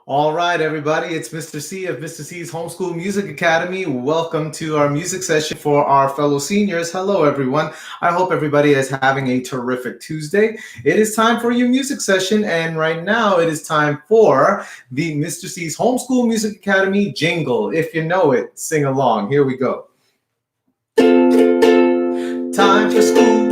All right, everybody, it's Mr. C of Mr. C's Homeschool Music Academy. Welcome to our music session for our fellow seniors. Hello, everyone. I hope everybody is having a terrific Tuesday. It is time for your music session, and right now it is time for the Mr. C's Homeschool Music Academy jingle. If you know it, sing along. Here we go. Time for school,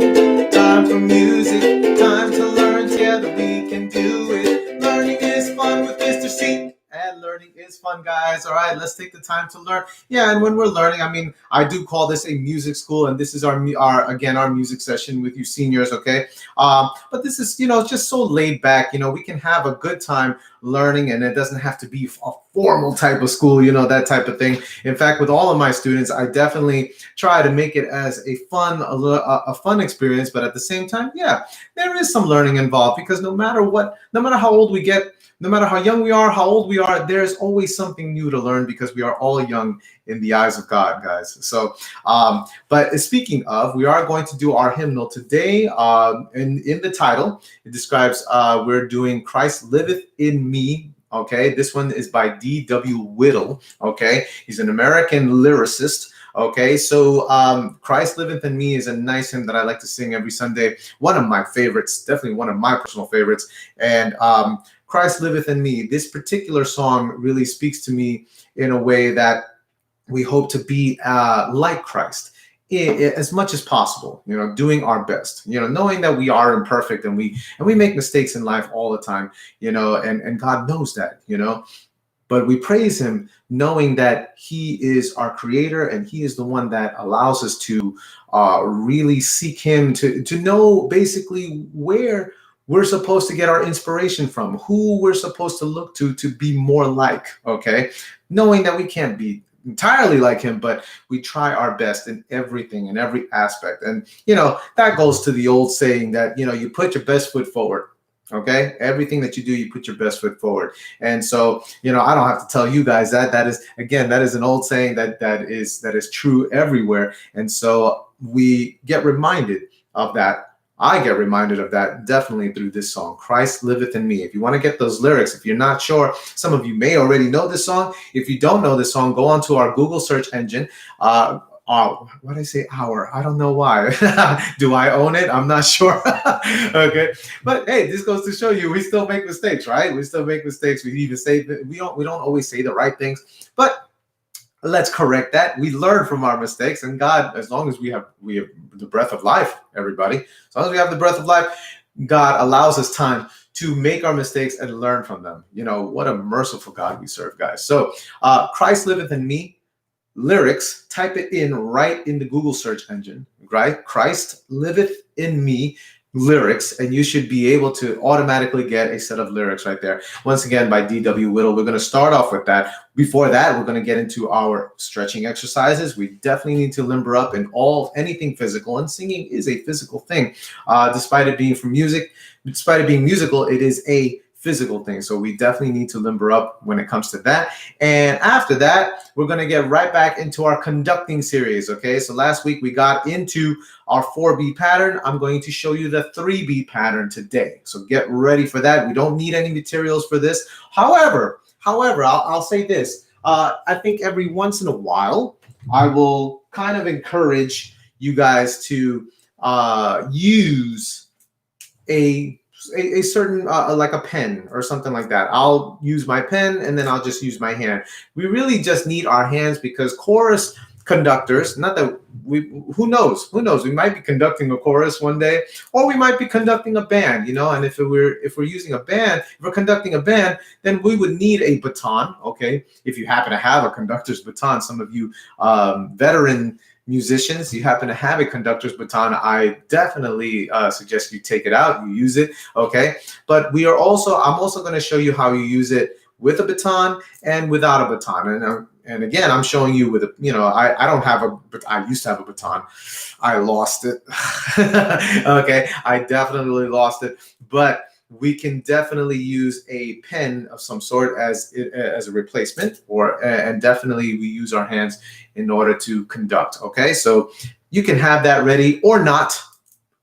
time for music, time to learn together, we can do it. Learning is fun with Mr. C. And learning is fun, guys. All right, let's take the time to learn. Yeah, and when we're learning, I do call this a music school, and this is our music session with you seniors, okay? But this is, just so laid back. We can have a good time learning, and it doesn't have to be a formal type of school, that type of thing. In fact, with all of my students, I definitely try to make it as a fun experience, but at the same time, yeah, there is some learning involved, because no matter how old we get, no matter how young we are, how old we are, there's always something new to learn, because we are all young in the eyes of God, guys. So, but speaking of, we are going to do our hymnal today. In the title, it describes we're doing Christ Liveth in Me. Okay, this one is by D.W. Whittle. Okay, he's an American lyricist. Okay, so Christ Liveth in Me is a nice hymn that I like to sing every Sunday. One of my favorites, definitely one of my personal favorites. And Christ Liveth in Me, this particular song really speaks to me in a way that we hope to be like Christ as much as possible, doing our best, knowing that we are imperfect, and we make mistakes in life all the time, and God knows that, but we praise him knowing that he is our creator, and he is the one that allows us to really seek him, to know basically where we're supposed to get our inspiration from, who we're supposed to look to be more like, okay? Knowing that we can't be entirely like him, but we try our best in everything, in every aspect. And, that goes to the old saying that, you put your best foot forward. Okay, everything that you do, you put your best foot forward. And so, I don't have to tell you guys that is an old saying that is true everywhere. And so we get reminded of that. I get reminded of that definitely through this song, Christ Liveth in Me. If you want to get those lyrics, if you're not sure, some of you may already know this song. If you don't know this song, go onto our Google search engine. What did I say? I don't know why. Do I own it? I'm not sure. Okay, but hey, this goes to show you we still make mistakes, right? We still make mistakes. We even say that we don't always say the right things, but let's correct that. We learn from our mistakes, and God, as long as we have the breath of life, everybody, as long as we have the breath of life, God allows us time to make our mistakes and learn from them. What a merciful God we serve, guys. So Christ Liveth in Me, lyrics, type it in right in the Google search engine, right? Christ Liveth in Me, lyrics, and you should be able to automatically get a set of lyrics right there. Once again, by D.W. Whittle. We're going to start off with that. Before that, we're going to get into our stretching exercises. We definitely need to limber up in anything physical, and singing is a physical thing. Despite it being musical, it is a physical thing. So we definitely need to limber up when it comes to that. And after that, we're going to get right back into our conducting series. Okay, so last week we got into our 4-beat pattern. I'm going to show you the 3-beat pattern today. So get ready for that. We don't need any materials for this. However, I'll say this. I think every once in a while, I will kind of encourage you guys to use a certain like a pen or something like that. I'll use my pen, and then I'll just use my hand. We really just need our hands, because chorus conductors, not that who knows, we might be conducting a chorus one day, or we might be conducting a band, and if we're conducting a band, then we would need a baton. Okay, if you happen to have a conductor's baton, some of you veteran musicians, you happen to have a conductor's baton, I definitely suggest you take it out, you use it. Okay, but I'm also going to show you how you use it with a baton and without a baton. And again, I'm showing you with I used to have a baton. I lost it. Okay, I definitely lost it, but we can definitely use a pen of some sort as a replacement, and definitely we use our hands in order to conduct. Okay, so you can have that ready or not.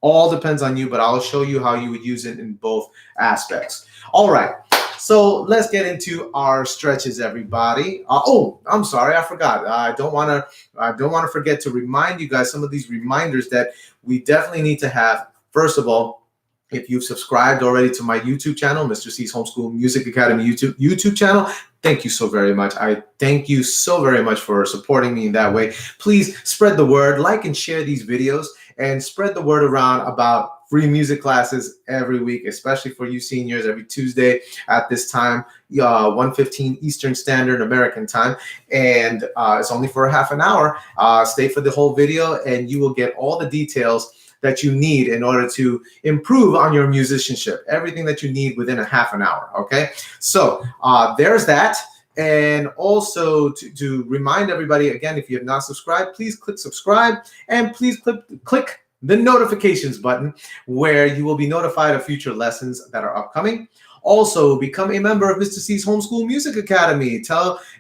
All depends on you, but I'll show you how you would use it in both aspects. All right. So let's get into our stretches, everybody. Oh, I'm sorry, I forgot. I don't want to forget to remind you guys some of these reminders that we definitely need to have. First of all, if you've subscribed already to my YouTube channel, Mr. C's Homeschool Music Academy YouTube channel, thank you so very much. I thank you so very much for supporting me in that way. Please spread the word, like and share these videos, and spread the word around about free music classes every week, especially for you seniors, every Tuesday at this time, 1:15 Eastern Standard American Time. And it's only for a half an hour. Stay for the whole video, and you will get all the details that you need in order to improve on your musicianship. Everything that you need within a half an hour, okay? So there's that. And also to remind everybody, again, if you have not subscribed, please click subscribe, and please click the notifications button where you will be notified of future lessons that are upcoming. Also, become a member of Mr. C's Homeschool Music Academy.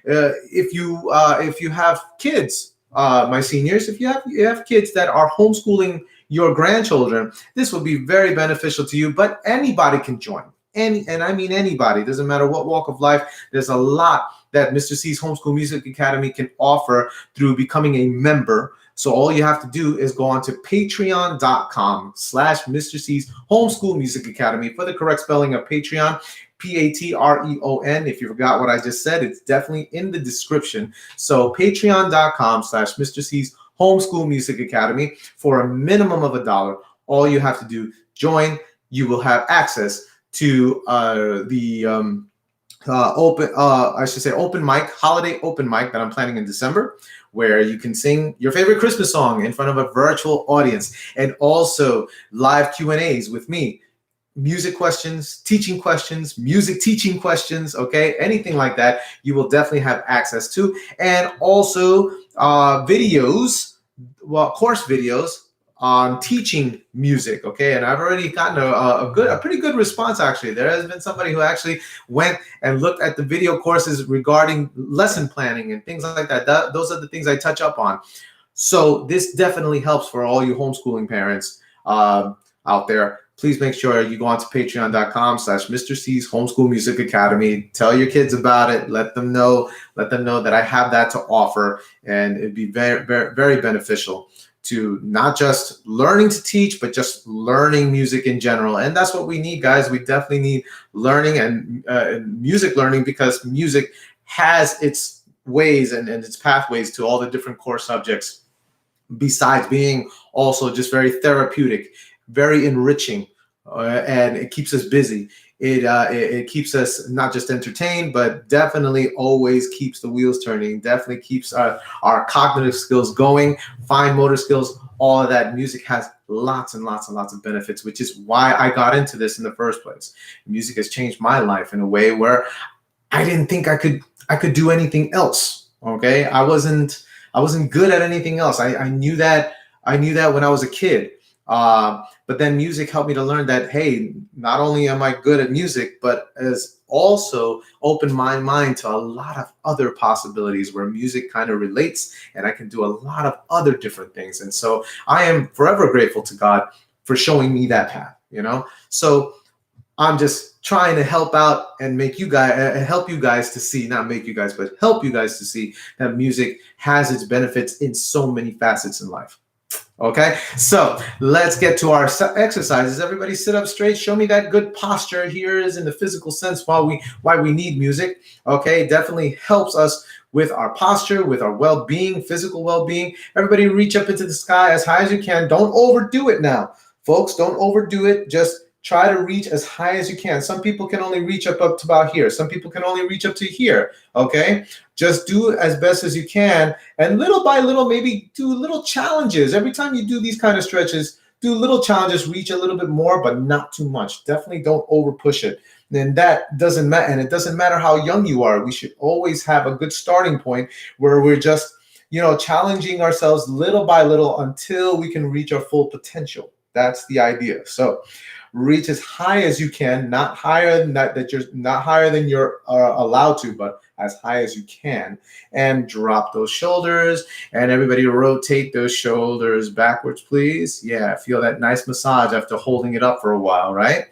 If you have kids, my seniors, if you have kids that are homeschooling your grandchildren, this will be very beneficial to you, but anybody can join. And I mean anybody, doesn't matter what walk of life. There's a lot that Mr. C's Homeschool Music Academy can offer through becoming a member. So all you have to do is go on to patreon.com/Mr. C's Homeschool Music Academy for the correct spelling of Patreon, Patreon. If you forgot what I just said, it's definitely in the description. So patreon.com/Mr. C's Homeschool Music Academy for a minimum of $1. All you have to do, join. You will have access to the open mic, holiday open mic that I'm planning in December, where you can sing your favorite Christmas song in front of a virtual audience, and also live Q&As with me, music questions, teaching questions, music teaching questions, okay? Anything like that, you will definitely have access to. And also videos, course videos on teaching music, okay? And I've already gotten a pretty good response, actually. There has been somebody who actually went and looked at the video courses regarding lesson planning and things like that. Those are the things I touch up on. So this definitely helps for all you homeschooling parents out there. Please make sure you go on to patreon.com/Mr. C's Homeschool Music Academy. Tell your kids about it. Let them know that I have that to offer, and it'd be very, very, very beneficial to not just learning to teach, but just learning music in general. And that's what we need, guys. We definitely need learning and music learning, because music has its ways and its pathways to all the different core subjects, besides being also just very therapeutic, very enriching, and it keeps us busy. It keeps us not just entertained, but definitely always keeps the wheels turning, definitely keeps our cognitive skills going, fine motor skills, all of that. Music has lots and lots and lots of benefits, which is why I got into this in the first place. Music has changed my life in a way where I didn't think I could do anything else, okay? I wasn't good at anything else. I knew that when I was a kid. But then music helped me to learn that, hey, not only am I good at music, but has also opened my mind to a lot of other possibilities where music kind of relates, and I can do a lot of other different things. And so I am forever grateful to God for showing me that path, So I'm just trying to help out and help you guys to see that music has its benefits in so many facets in life. Okay, so let's get to our exercises. Everybody sit up straight. Show me that good posture. Here is in the physical sense why we need music. Okay, definitely helps us with our posture, with our well-being, physical well-being. Everybody reach up into the sky as high as you can. Don't overdo it now, folks. Don't overdo it. Just try to reach as high as you can. Some people can only reach up to about here. Some people can only reach up to here, okay? Just do as best as you can, and little by little, maybe do little challenges. Every time you do these kind of stretches, do little challenges, reach a little bit more, but not too much. Definitely don't over push it. And that doesn't matter, and it doesn't matter how young you are. We should always have a good starting point where we're just, challenging ourselves little by little until we can reach our full potential. That's the idea. So reach as high as you can, not higher than you're allowed to, but as high as you can, and drop those shoulders. And everybody rotate those shoulders backwards, please. Yeah, feel that nice massage after holding it up for a while, right?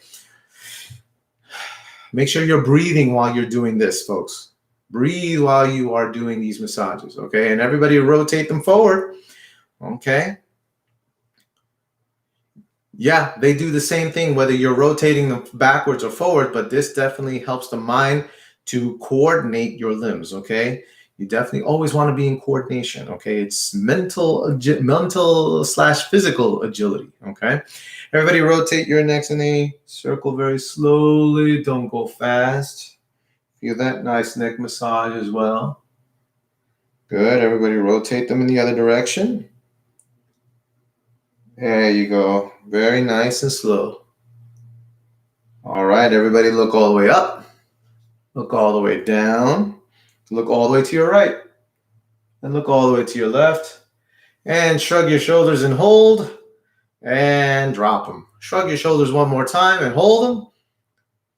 Make sure you're breathing while you're doing this, folks. Breathe while you are doing these massages, okay? And everybody rotate them forward, okay? Yeah, they do the same thing whether you're rotating them backwards or forward, but this definitely helps the mind to coordinate your limbs, okay? You definitely always want to be in coordination, okay? It's mental slash physical agility, okay? Everybody rotate your necks in a circle very slowly. Don't go fast. Feel that nice neck massage as well. Good. Everybody rotate them in the other direction. There you go. Very nice and slow. All right, everybody look all the way up. Look all the way down. Look all the way to your right. And look all the way to your left. And shrug your shoulders and hold. And drop them. Shrug your shoulders one more time and hold them.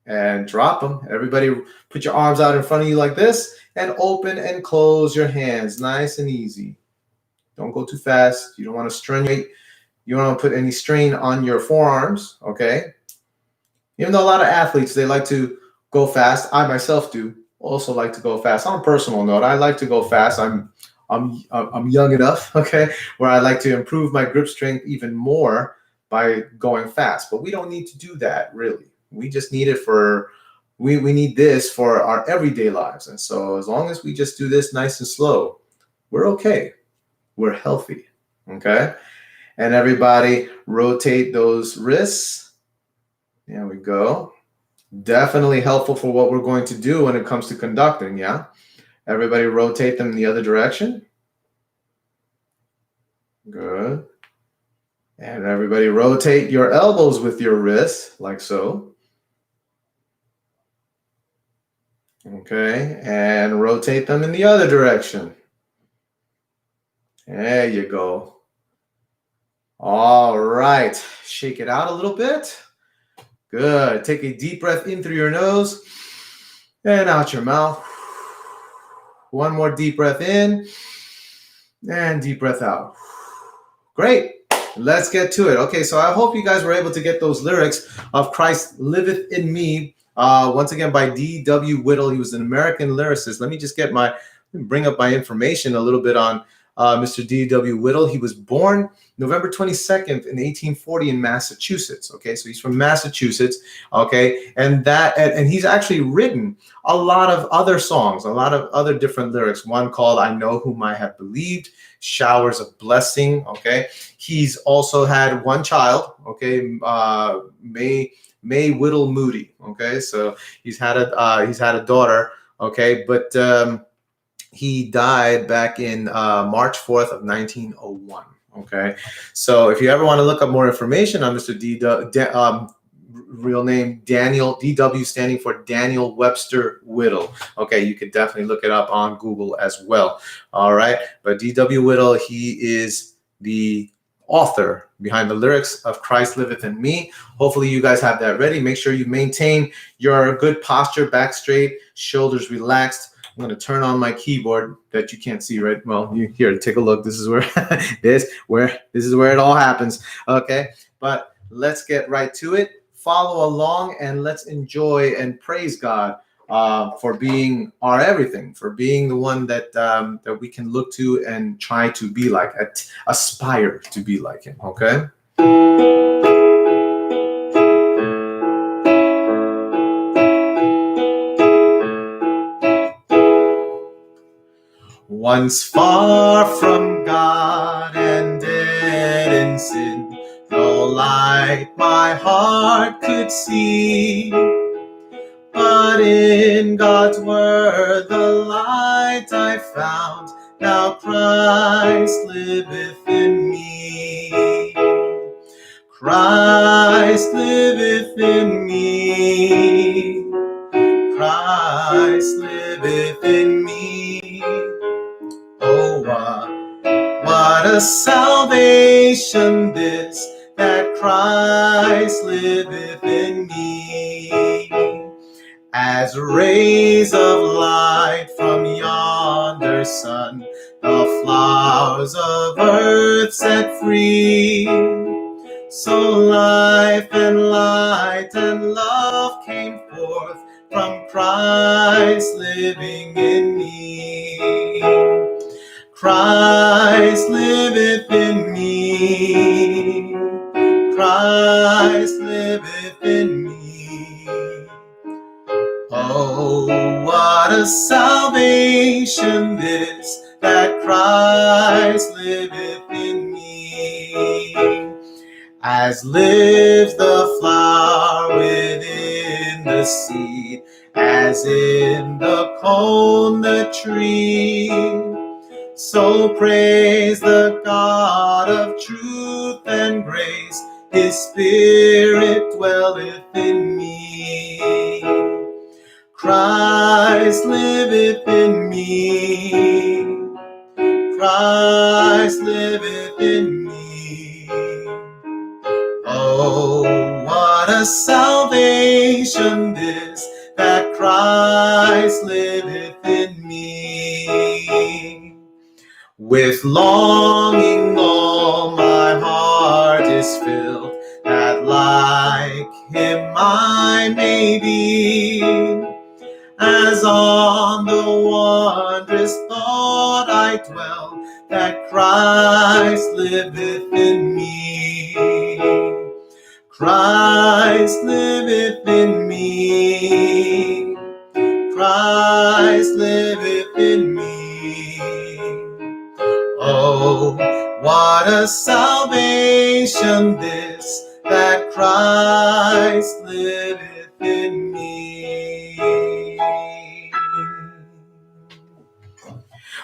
And drop them. Everybody put your arms out in front of you like this. And open and close your hands. Nice and easy. Don't go too fast. You don't want to strain. You don't want to put any strain on your forearms, okay? Even though a lot of athletes, they like to go fast. I myself do also like to go fast. On a personal note, I like to go fast. I'm young enough, okay, where I like to improve my grip strength even more by going fast. But we don't need to do that, really. We just need it for, we need this for our everyday lives. And so as long as we just do this nice and slow, we're okay. We're healthy, okay? And everybody rotate those wrists. There we go. Definitely helpful for what we're going to do when it comes to conducting, yeah? Everybody rotate them in the other direction. Good. And everybody rotate your elbows with your wrists, like so. Okay, and rotate them in the other direction. There you go. All right, shake it out a little bit. Good. Take a deep breath in through your nose and out your mouth. One more deep breath in and deep breath out. Great. Let's get to it. Okay, so I hope you guys were able to get those lyrics of Christ Liveth In Me, once again by D.W. Whittle. He was an American lyricist. Let me just bring up my information a little bit on Mr. D.W. Whittle. He was born November 22nd in 1840 in Massachusetts. Okay, so he's from Massachusetts. Okay, and he's actually written a lot of other songs, a lot of other different lyrics. One called "I Know Whom I Have Believed," "Showers of Blessing." Okay, he's also had one child. Okay, May Whittle Moody. Okay, so he's had a daughter. Okay, but he died back in March 4th of 1901. Okay, so if you ever want to look up more information on Mr. Real name Daniel, D.W. standing for Daniel Webster Whittle. Okay, you could definitely look it up on Google as well. All right, but D.W. Whittle, he is the author behind the lyrics of Christ Liveth In Me. Hopefully you guys have that ready. Make sure you maintain your good posture, back straight, shoulders relaxed. I'm going to turn on my keyboard that you can't see, right? Well, you here, take a look. This is where this is where it all happens. Okay, but let's get right to it. Follow along and let's enjoy and praise God for being our everything, for being the one that that we can look to and try to be like, aspire to be like Him. Okay. Once far from God and dead in sin, no light my heart could see. But in God's word the light I found, now Christ liveth in me. Christ liveth in me. Christ liveth in me. Oh, what a salvation this, that Christ liveth in me. As rays of light from yonder sun, the flowers of earth set free, so life and light and love came forth from Christ living in me. Christ liveth in me. Christ liveth in me. Oh, what a salvation this, that Christ liveth in me. As lives the flower within the seed, as in the cone the tree, so praise the God of truth and grace, his Spirit dwelleth in me. Christ liveth in me. Christ liveth in me. Oh, what a salvation this, that Christ liveth in me. With longing all my heart is filled, that like him I may be. As on the wondrous thought I dwell, that Christ liveth in me. Christ liveth in me. Christ liveth in me. Oh, what a salvation this, that Christ liveth in me.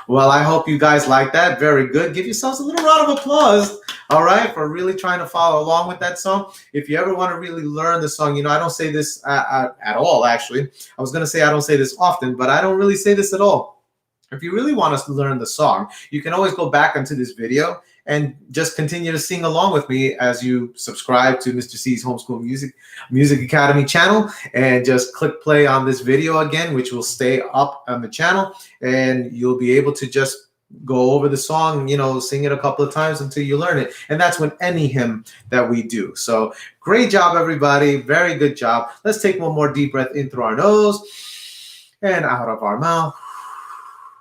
Well, I hope you guys like that. Very good. Give yourselves a little round of applause, all right, for really trying to follow along with that song. If you ever want to really learn the song, I don't say this at all, actually. I was going to say I don't say this often, but I don't really say this at all. If you really want us to learn the song, you can always go back into this video and just continue to sing along with me as you subscribe to Mr. C's Homeschool Music Academy channel, and just click play on this video again, which will stay up on the channel, and you'll be able to just go over the song, sing it a couple of times until you learn it. And that's with any hymn that we do. So great job, everybody. Very good job. Let's take one more deep breath in through our nose and out of our mouth.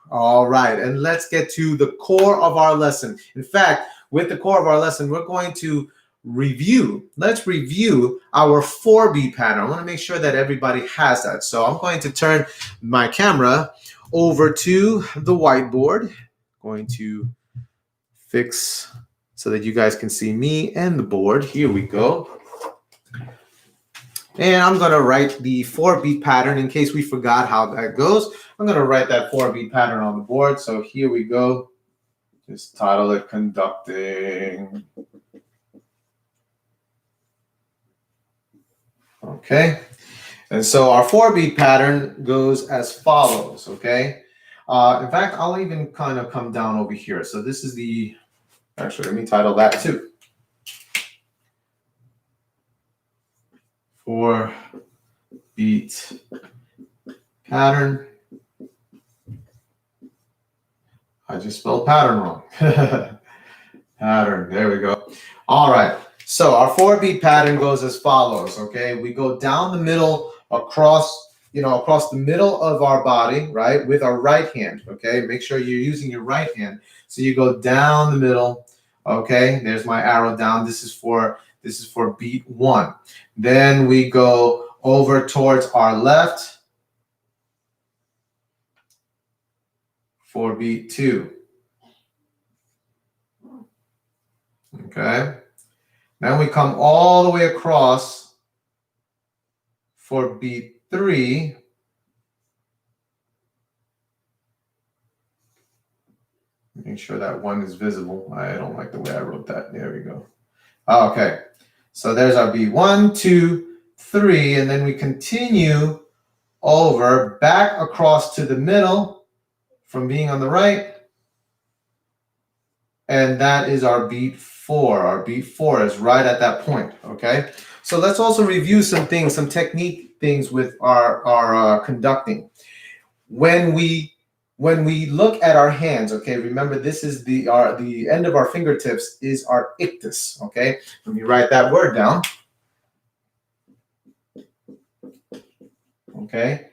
All right, and let's get to the core of our lesson. In fact, with the core of our lesson, we're going to review. Let's review our 4-beat pattern. I want to make sure that everybody has that. So I'm going to turn my camera over to the whiteboard. Going to fix so that you guys can see me and the board. Here we go. And I'm going to write the 4-beat pattern in case we forgot how that goes. I'm going to write that 4-beat pattern on the board. So here we go. Just title it Conducting. Okay. And so our 4-beat pattern goes as follows. Okay. In fact, I'll even kind of come down over here. So this is actually, let me title that too. 4-beat pattern. I just spelled pattern wrong. Pattern, there we go. All right, so our 4-beat pattern goes as follows, okay? We go down the middle, across the middle of our body, right, with our right hand, okay? Make sure you're using your right hand. So you go down the middle, okay? There's my arrow down. This is for beat 1. Then we go over towards our left for beat 2. Okay. Then we come all the way across for beat 3. Make sure that 1 is visible. I don't like the way I wrote that. There we go. Okay. So there's our beat 1, 2, 3, and then we continue over back across to the middle from being on the right. And that is our beat 4. Our beat 4 is right at that point, okay? So let's also review some things, some technique things with our conducting. When we look at our hands, okay, remember this is the end of our fingertips is our ictus, okay? Let me write that word down. Okay.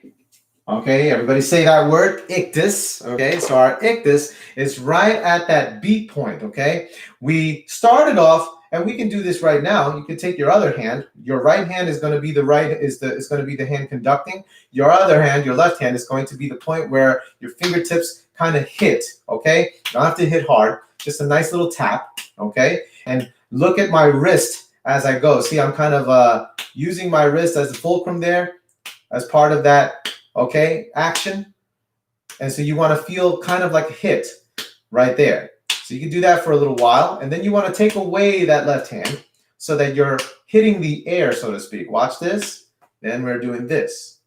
Okay, everybody say that word, ictus. Okay, so our ictus is right at that beat point. Okay, we started off, and we can do this right now. You can take your other hand. Your right hand is going to be is going to be the hand conducting. Your other hand, your left hand, is going to be the point where your fingertips kind of hit. Okay, you don't have to hit hard, just a nice little tap. Okay, and look at my wrist as I go. See, I'm kind of using my wrist as the fulcrum there, as part of that, okay, action. And so you want to feel kind of like a hit right there. So you can do that for a little while, and then you want to take away that left hand so that you're hitting the air, so to speak. Watch this. Then we're doing this.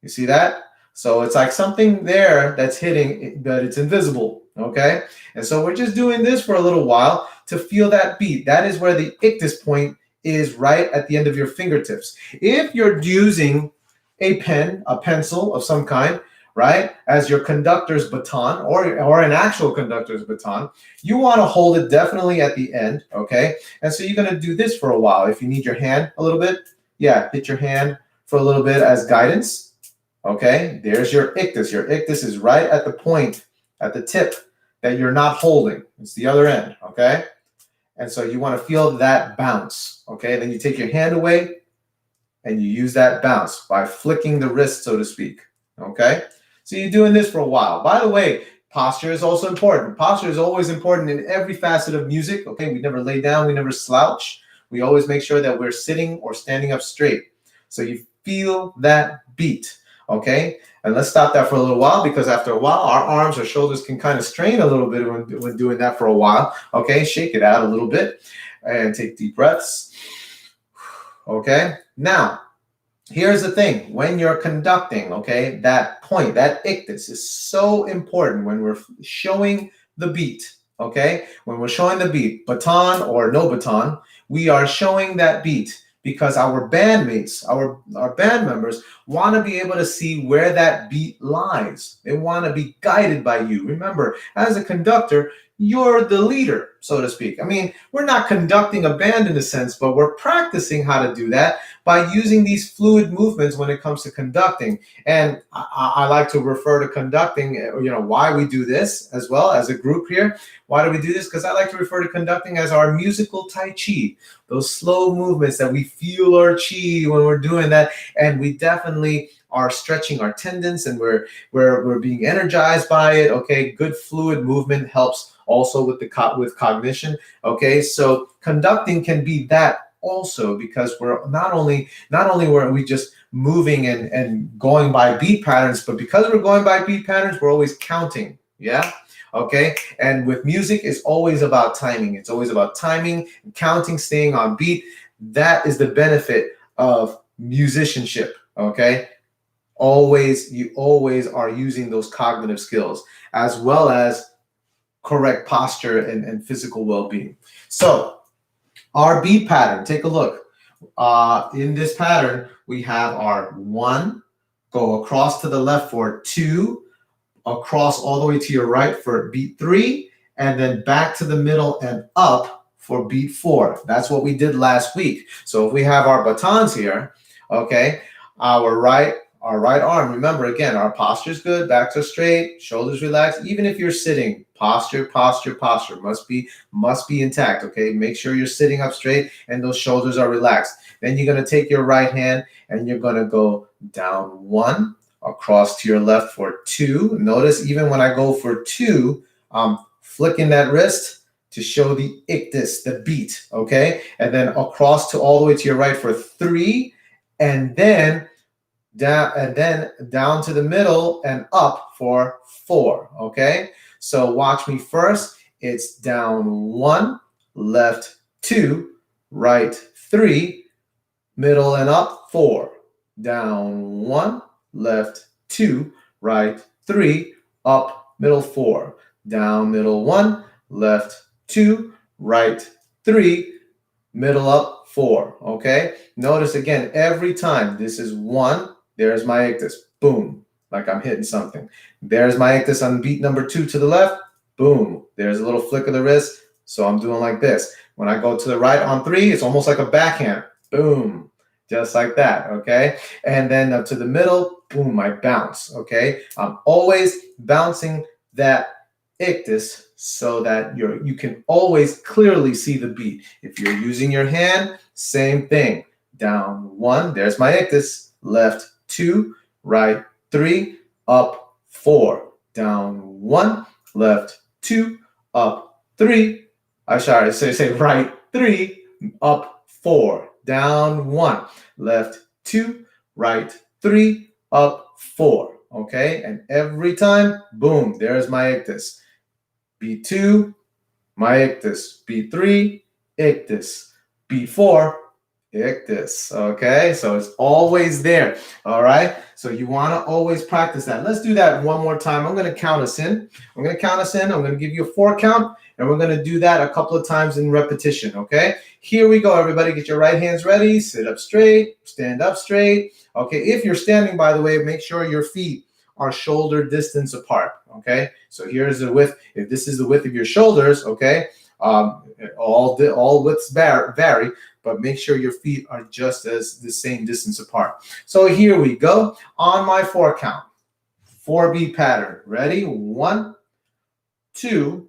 You see that? So it's like something there that's hitting, but it's invisible, okay? And so we're just doing this for a little while to feel that beat. That is where the ictus point is, right at the end of your fingertips. If you're using a pen, a pencil of some kind, right, as your conductor's baton, or an actual conductor's baton, you want to hold it definitely at the end, okay? And so you're going to do this for a while. If you need your hand a little bit, yeah, hit your hand for a little bit as guidance, okay? There's your ictus. Your ictus is right at the point, at the tip that you're not holding. It's the other end, okay? And so you want to feel that bounce, okay? Then you take your hand away and you use that bounce by flicking the wrist, so to speak, okay? So you're doing this for a while. By the way, posture is also important. Posture is always important in every facet of music, okay? We never lay down, we never slouch. We always make sure that we're sitting or standing up straight. So you feel that beat, okay? And let's stop that for a little while, because after a while, our arms or shoulders can kind of strain a little bit when doing that for a while, okay? Shake it out a little bit and take deep breaths, okay? Now, here's the thing. When you're conducting, okay, that point, that ictus is so important when we're showing the beat, okay? When we're showing the beat, baton or no baton, we are showing that beat because our bandmates, our band members want to be able to see where that beat lies. They want to be guided by you. Remember, as a conductor, you're the leader, so to speak. I mean, we're not conducting a band in a sense, but we're practicing how to do that by using these fluid movements when it comes to conducting. And I like to refer to conducting, why we do this as well as a group here. Why do we do this? Because I like to refer to conducting as our musical Tai Chi, those slow movements that we feel our chi when we're doing that. And we definitely are stretching our tendons, and we're being energized by it. Okay, good fluid movement helps also with cognition. Okay, so conducting can be that also, because we're not only were we just moving and going by beat patterns, but because we're going by beat patterns, we're always counting. Yeah. Okay. And with music, it's always about timing. It's always about timing, counting, staying on beat. That is the benefit of musicianship. Okay. You always are using those cognitive skills as well as correct posture and physical well-being. So our beat pattern, take a look. In this pattern, we have our 1, go across to the left for 2, across all the way to your right for beat 3, and then back to the middle and up for beat 4. That's what we did last week. So if we have our batons here, okay, our right arm, remember again, our posture is good, backs are straight, shoulders relaxed. Even if you're sitting, posture must be intact, okay? Make sure you're sitting up straight and those shoulders are relaxed. Then you're going to take your right hand and you're going to go down 1, across to your left for 2. Notice even when I go for 2, I'm flicking that wrist to show the ictus, the beat, okay? And then across to all the way to your right for 3, and then down to the middle and up for 4, okay? So watch me first. It's down 1, left 2, right 3, middle and up 4. Down 1, left 2, right 3, up middle 4. Down middle 1, left 2, right 3, middle up 4, okay? Notice again, every time, this is 1, there's my ictus, boom, like I'm hitting something. There's my ictus on beat number 2 to the left, boom. There's a little flick of the wrist, so I'm doing like this. When I go to the right on 3, it's almost like a backhand, boom. just like that, okay? And then up to the middle, boom, I bounce, okay? I'm always bouncing that ictus so that you can always clearly see the beat. If you're using your hand, same thing. Down 1, there's my ictus. Left 2, right 3, up 4. Down 1, left 2, up 3. I sorry, say right 3, up 4. Down 1, left 2, right 3, up 4. Okay, and every time, boom, there's my ictus. B2, my ictus. B3, ictus. B4, ictus. Okay, so it's always there. All right, so you want to always practice that. Let's do that one more time. I'm going to count us in. I'm going to give you a 4 count, and we're going to do that a couple of times in repetition. Okay, here we go, everybody. Get your right hands ready. Sit up straight. Stand up straight. Okay, if you're standing, by the way, make sure your feet are shoulder distance apart. Okay, so here's the width. If this is the width of your shoulders, okay, all widths vary, but make sure your feet are just as the same distance apart. So here we go. On my 4 count, 4-beat pattern. Ready? 1, 2,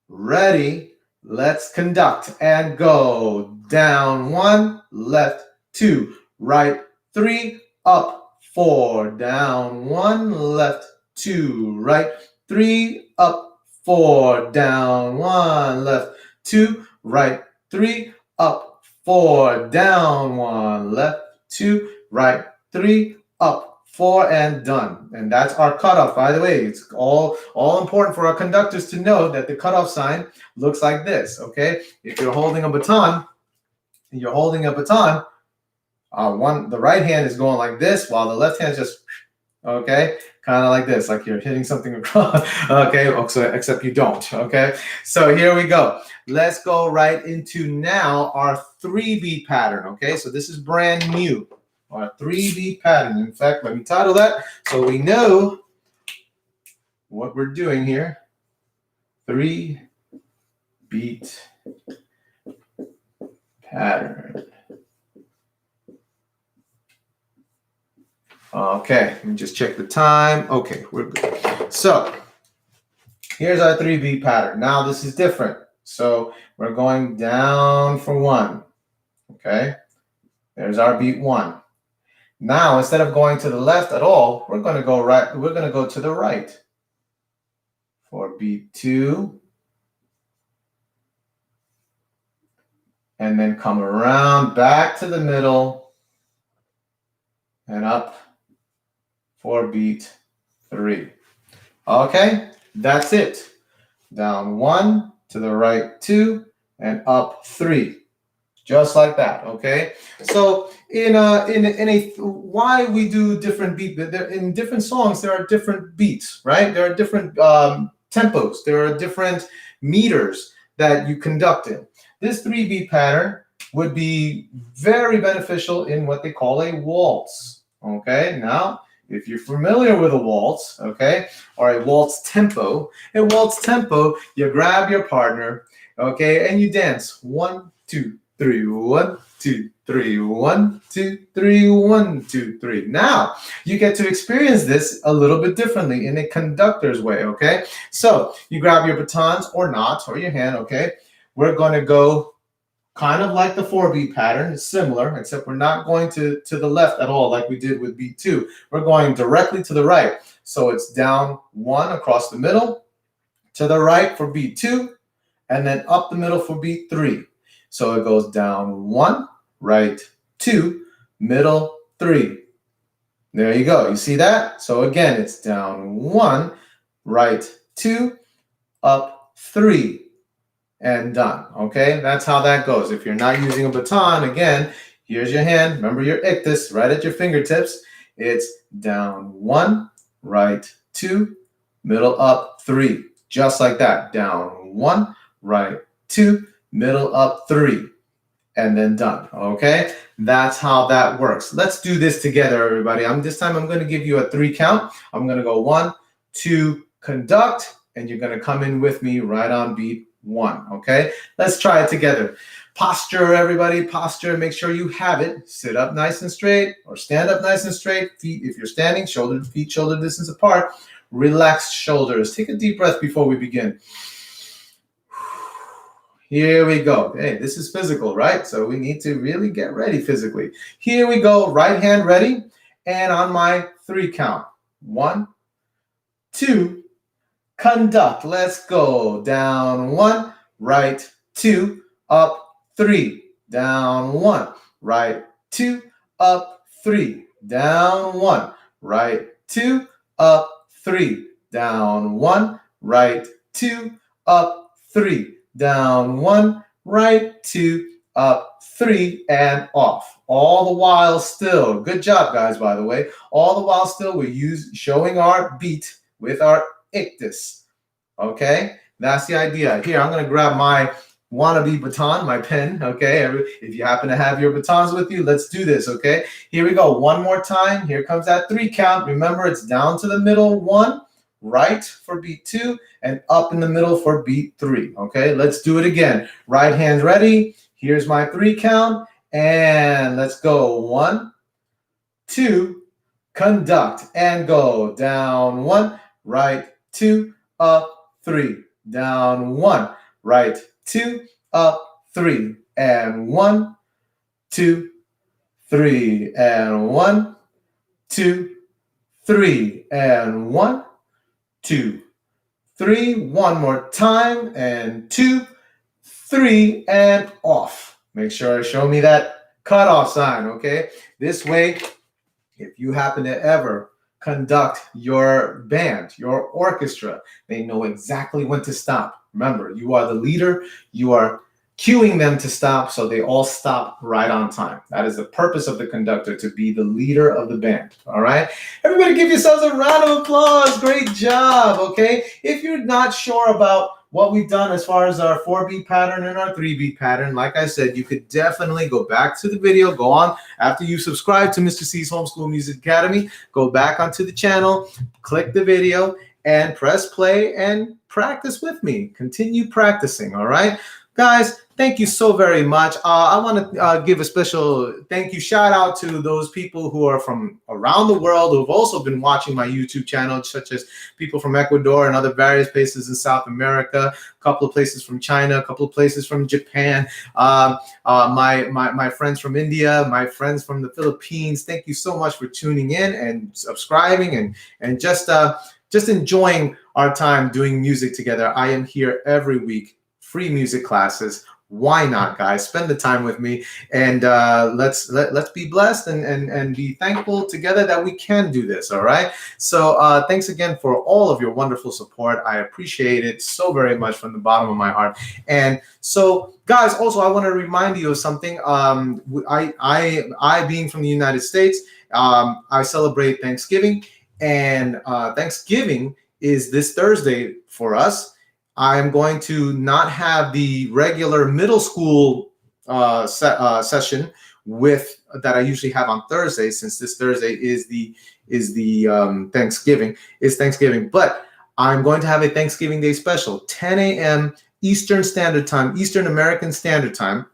ready. Let's conduct and go. Down 1, left 2, right 3, up 4. Down 1, left 2, right 3, up 4. Down 1, left 2, right 3, up 4. Down 1, left 2, right 3, up 4, and done. And that's our cutoff. By the way, it's all important for our conductors to know that the cutoff sign looks like this. Okay, if you're holding a baton, the right hand is going like this, while the left hand is just, okay, kind of like this, like you're hitting something across. Okay, except you don't. Okay, so here we go. Let's go right into now our 3-beat pattern. Okay, so this is brand new, our 3-beat pattern. In fact, let me title that so we know what we're doing here. 3-beat pattern. Okay, let me just check the time. Okay, we're good. So here's our 3-beat pattern. Now this is different. So we're going down for 1. Okay, there's our beat 1. Now instead of going to the left at all, we're going to go right. We're going to go to the right for beat 2, and then come around back to the middle and up for beat 3. Okay, that's it. Down 1, to the right 2, and up 3. Just like that, okay? So why we do different beat, in different songs, there are different beats, right? There are different tempos. There are different meters that you conduct in. This 3-beat pattern would be very beneficial in what they call a waltz, okay? Now, if you're familiar with a waltz, okay, or a waltz tempo, you grab your partner, okay, and you dance 1, 2, 3, 1, 2, 3, 1, 2, 3, 1, 2, 3. Now you get to experience this a little bit differently in a conductor's way, okay? So you grab your batons or not, or your hand, okay? We're going to go kind of like the 4-beat pattern. It's similar, except we're not going to the left at all like we did with beat 2. We're going directly to the right. So it's down 1 across the middle, to the right for beat 2, and then up the middle for beat 3. So it goes down 1, right 2, middle 3. There you go. You see that? So again, it's down 1, right 2, up 3. And done. Okay, that's how that goes. If you're not using a baton, again, here's your hand. Remember your ictus right at your fingertips. It's down 1, right 2, middle up 3. Just like that. Down 1, right 2, middle up 3. And then done. Okay, that's how that works. Let's do this together, everybody. This time I'm going to give you a 3 count. I'm going to go 1, 2, conduct, and you're going to come in with me right on beat 1. Okay, let's try it together. Posture, everybody, posture. Make sure you have it. Sit up nice and straight or stand up nice and straight. Feet, if you're standing, feet shoulder distance apart. Relaxed shoulders. Take a deep breath before we begin. Here we go. Hey, this is physical, right? So we need to really get ready physically. Here we go. Right hand ready. And on my 3 count. 1, 2, conduct. Let's go. Down 1, right 2, up 3, down 1, right 2, up 3, down 1, right 2, up 3, down 1, right 2, up 3, down 1, right 2, up 3, and off. All the while still, good job guys, by the way, all the while still we're showing our beat with our ictus. Okay, that's the idea. Here, I'm going to grab my wannabe baton, my pen. Okay, if you happen to have your batons with you, let's do this. Okay, here we go. One more time. Here comes that 3 count. Remember, it's down to the middle 1, right for beat 2, and up in the middle for beat 3. Okay, let's do it again. Right hand ready. Here's my 3 count, and let's go. 1, 2, conduct, and go. Down 1, right 2, up 3, down 1, right 2, up 3, and 1, 2, 3, and 1, 2, 3, and 1, 2, 3. One more time, and 2, 3, and off. Make sure to show me that cutoff sign, okay? This way, if you happen to ever conduct your band, your orchestra, they know exactly when to stop. Remember, you are the leader. You are cueing them to stop, so they all stop right on time. That is the purpose of the conductor, to be the leader of the band. All right? Everybody give yourselves a round of applause. Great job, okay? If you're not sure about what we've done as far as our 4-beat pattern and our 3-beat pattern, like I said, you could definitely go back to the video, go on after you subscribe to Mr. C's Homeschool Music Academy, go back onto the channel, click the video, and press play and practice with me. Continue practicing, all right? Guys, thank you so very much. I want to give a special thank you, shout out to those people who are from around the world who have also been watching my YouTube channel, such as people from Ecuador and other various places in South America, a couple of places from China, a couple of places from Japan, my friends from India, my friends from the Philippines. Thank you so much for tuning in and subscribing and just enjoying our time doing music together. I am here every week. Free music classes. Why not, guys? Spend the time with me, and let's be blessed and be thankful together that we can do this. All right. So thanks again for all of your wonderful support. I appreciate it so very much from the bottom of my heart. And so, guys, also I want to remind you of something. I being from the United States, I celebrate Thanksgiving, and Thanksgiving is this Thursday for us. I'm going to not have the regular middle school session that I usually have on Thursday, since this Thursday is Thanksgiving. But I'm going to have a Thanksgiving Day special, 10 a.m. Eastern Standard Time, Eastern American Standard Time.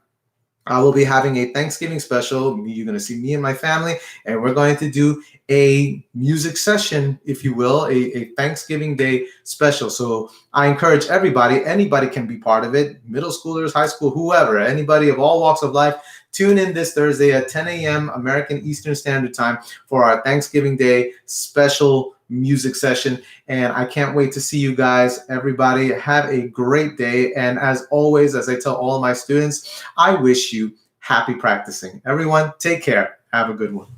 I will be having a Thanksgiving special. You're going to see me and my family, and we're going to do a music session, if you will, a Thanksgiving Day special. So I encourage everybody, anybody can be part of it, middle schoolers, high school, whoever, anybody of all walks of life. Tune in this Thursday at 10 a.m. American Eastern Standard Time for our Thanksgiving Day special music session. And I can't wait to see you guys. Everybody have a great day. And as always, as I tell all of my students, I wish you happy practicing. Everyone, take care. Have a good one.